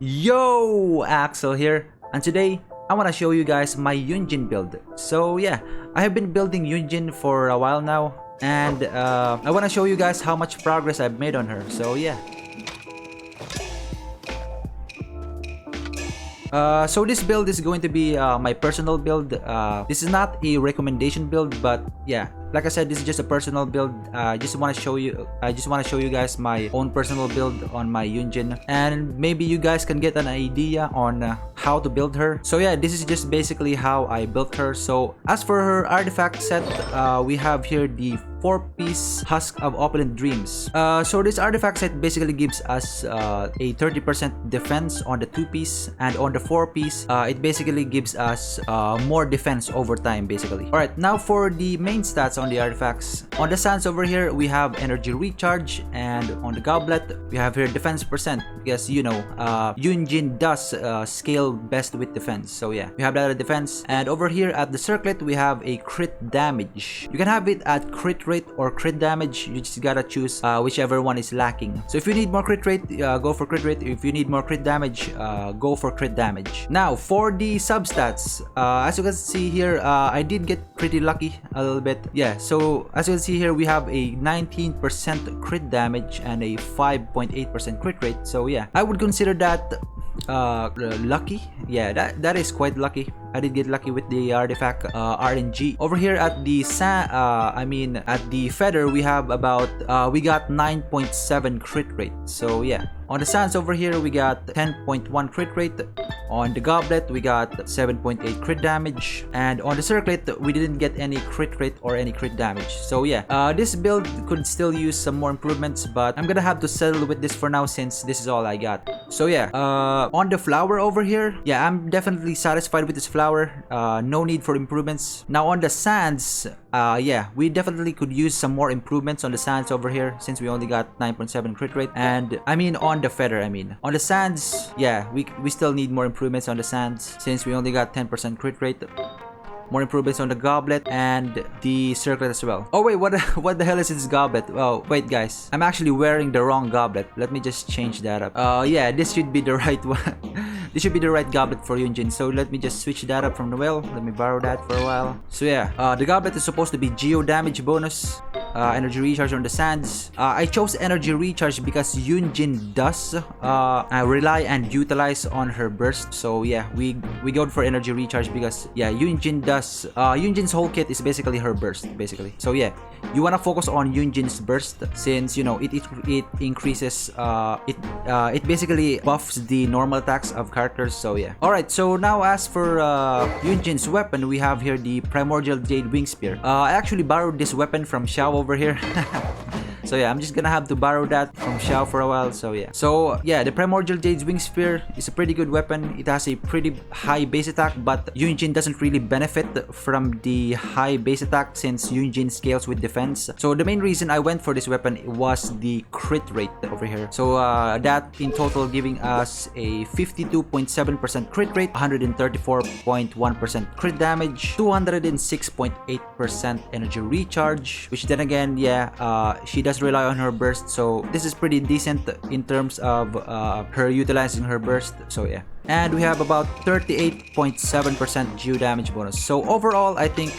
Yo, Axel here, and today I want to show you guys my Yunjin build. So yeah, I have been building Yunjin for a while now, and I want to show you guys how much progress I've made on her. So yeah. So this build is going to be my personal build. This is not a recommendation build, but yeah, like I said, this is just a personal build. I just want to show you guys my own personal build on my Yunjin, and maybe you guys can get an idea on how to build her. So yeah, this is just basically how I built her. So as for her artifact set, we have here the 4-piece Husk of Opulent Dreams. So this artifact set basically gives us a 30% defense on the 2-piece, and on the 4-piece, it basically gives us more defense over time, basically. Alright, now for the main stats on the artifacts. On the sands over here, we have energy recharge, and on the goblet, we have here defense percent, because you know, Yunjin does scale best with defense. So yeah, we have that at defense. And over here at the circlet, we have a crit damage. You can have it at crit rate or crit damage. You just gotta choose whichever one is lacking. So if you need more crit rate, go for crit rate. If you need more crit damage, go for crit damage. Now for the substats, as you can see here, I did get pretty lucky a little bit. Yeah, so as you can see here, we have a 19% crit damage and a 5.8% crit rate. So yeah, I would consider that lucky. Yeah, that is quite lucky. I did get lucky with the artifact RNG. Over here at the at the feather, we have about we got 9.7 crit rate. So yeah, on the sands over here, we got 10.1 crit rate. On the goblet, we got 7.8 crit damage, and on the circlet, we didn't get any crit rate or any crit damage. So yeah, this build could still use some more improvements, but I'm gonna have to settle with this for now since this is all I got. So yeah, on the flower over here, yeah, I'm definitely satisfied with this flower. No need for improvements. Now on the sands, yeah, we definitely could use some more improvements on the sands over here since we only got 9.7 crit rate. And I mean on the feather, on the sands, yeah, we still need more improvements on the sands since we only got 10% crit rate. More improvements on the goblet and the circlet as well. Oh wait, what the hell is this goblet? Oh wait guys, I'm actually wearing the wrong goblet. Let me just change that up. Yeah, this should be the right one. This should be the right goblet for Yunjin. So let me just switch that up from the well. Let me borrow that for a while. So yeah, the goblet is supposed to be geo damage bonus. Energy recharge on the sands. I chose energy recharge because Yunjin does rely and utilize on her burst. So yeah, we go for energy recharge because yeah, Yunjin's whole kit is basically her burst, basically. So yeah, you wanna focus on Yunjin's burst since you know it increases it basically buffs the normal attacks of characters. So yeah. Alright, so now as for Yunjin's weapon, we have here the Primordial Jade Wing Spear. I actually borrowed this weapon from Xiao over here. So yeah, I'm just gonna have to borrow that from Xiao for a while. So yeah, the Primordial Jade's Wing Spear is a pretty good weapon. It has a pretty high base attack, but Yunjin doesn't really benefit from the high base attack since Yunjin scales with defense. So the main reason I went for this weapon was the crit rate over here. So that in total giving us a 52.7% crit rate, 134.1% crit damage, 206.8% energy recharge, which then again, yeah, she does rely on her burst, so this is pretty decent in terms of her utilizing her burst. So yeah, and we have about 38.7% geo damage bonus. So overall, I think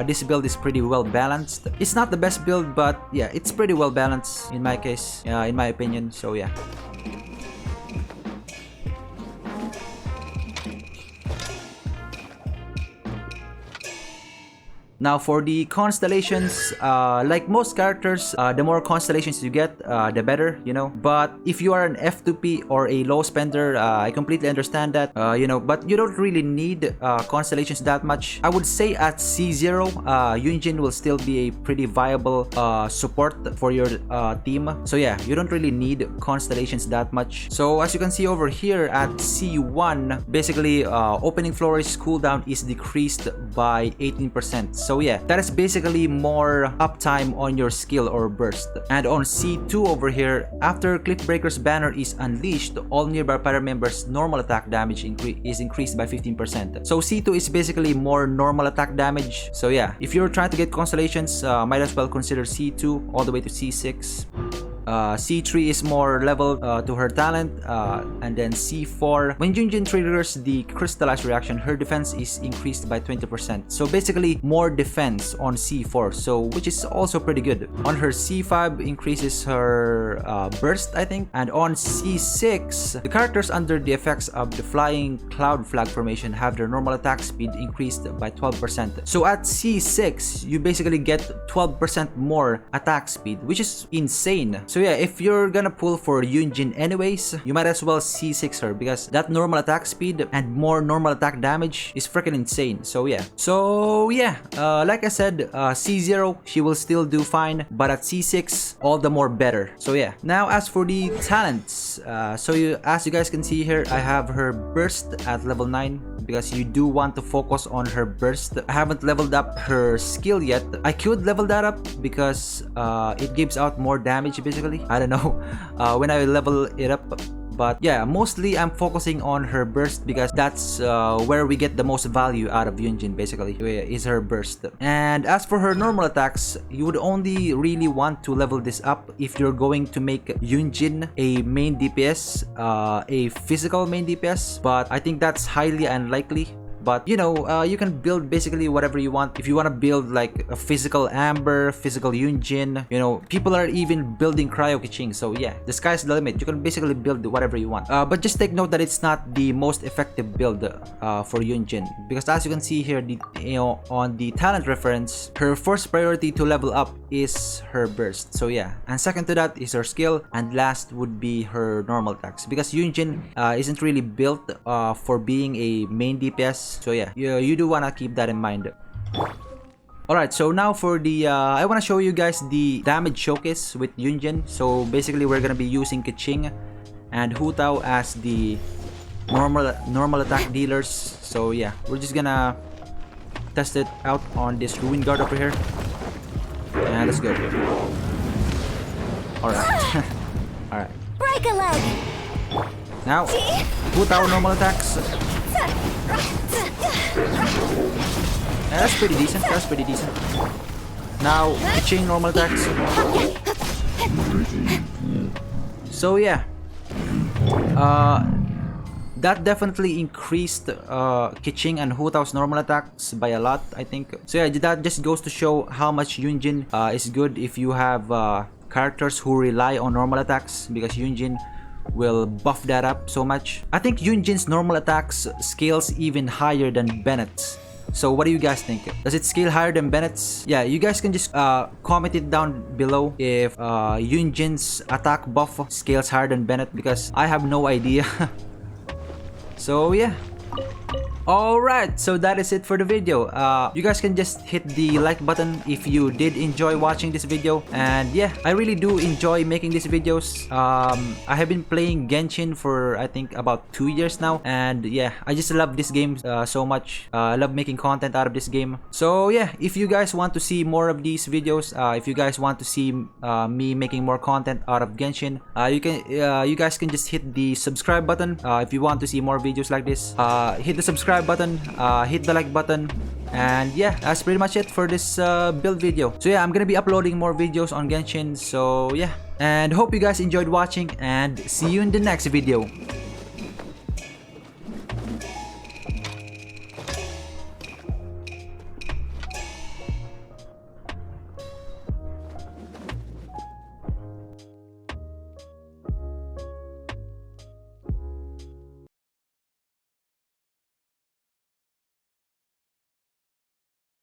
this build is pretty well balanced. It's not the best build, but yeah, it's pretty well balanced in my case, in my opinion. So yeah. Now for the constellations, like most characters, the more constellations you get, the better, you know. But if you are an F2P or a low spender, I completely understand that, you know, but you don't really need constellations that much. I would say at C0, Yunjin will still be a pretty viable support for your team. So yeah, you don't really need constellations that much. So as you can see over here at C1, basically opening flourish cooldown is decreased by 18%. So yeah, that is basically more uptime on your skill or burst. And on C2 over here, after Cliffbreaker's banner is unleashed, all nearby para members' normal attack damage is increased by 15%. So C2 is basically more normal attack damage. So yeah, if you're trying to get constellations, might as well consider C2 all the way to C6. C3 is more level to her talent, and then C4, when Yunjin triggers the crystallized reaction, her defense is increased by 20%. So basically more defense on C4, so which is also pretty good. On her C5 increases her burst, I think, and on C6, the characters under the effects of the flying cloud flag formation have their normal attack speed increased by 12%. So at C6, you basically get 12% more attack speed, which is insane. So yeah, if you're gonna pull for Yunjin anyways, you might as well C6 her, because that normal attack speed and more normal attack damage is freaking insane. So yeah, like I said, C0 she will still do fine, but at C6 all the more better. So yeah, now as for the talents, as you guys can see here, I have her burst at level 9, because you do want to focus on her burst. I haven't leveled up her skill yet. I could level that up because it gives out more damage basically. I don't know when I level it up. But yeah, mostly I'm focusing on her burst, because that's where we get the most value out of Yunjin basically, is her burst. And as for her normal attacks, you would only really want to level this up if you're going to make Yunjin a main DPS, a physical main DPS, but I think that's highly unlikely. But you know, you can build basically whatever you want. If you want to build like a physical Amber, physical Yunjin, you know, people are even building Cryo Kiching. So yeah, the sky's the limit. You can basically build whatever you want. But just take note that it's not the most effective build for Yunjin, because as you can see here, on the talent reference, her first priority to level up is her burst. So yeah, and second to that is her skill, and last would be her normal attacks, because Yunjin isn't really built for being a main DPS. So yeah, you do wanna keep that in mind. Alright, so now for the I wanna show you guys the damage showcase with Yunjin. So basically we're gonna be using Kiching and Hu Tao as the normal attack dealers. So yeah, we're just gonna test it out on this Ruin Guard over here. And let's go. Alright. Alright. Break a leg. Now, Hu Tao normal attacks. Yeah, that's pretty decent. That's pretty decent. Now, Kiching normal attacks. So yeah, that definitely increased Kiching and Hu Tao's normal attacks by a lot, I think. So yeah, that just goes to show how much Yunjin is good if you have characters who rely on normal attacks, because Yunjin will buff that up so much. I think Yunjin's normal attacks scales even higher than Bennett's. So what do you guys think? Does it scale higher than Bennett's? Yeah, you guys can just comment it down below if Yunjin's attack buff scales higher than Bennett, because I have no idea. So yeah. Alright, so that is it for the video. You guys can just hit the like button if you did enjoy watching this video. And yeah, I really do enjoy making these videos. I have been playing Genshin for I think about 2 years now. And yeah, I just love this game so much. I love making content out of this game. So yeah, if you guys want to see more of these videos, if you guys want to see me making more content out of Genshin, you guys can just hit the subscribe button. If you want to see more videos like this, hit the subscribe button, hit the like button, and yeah, that's pretty much it for this build video. So yeah, I'm gonna be uploading more videos on Genshin. So yeah, and hope you guys enjoyed watching, and see you in the next video.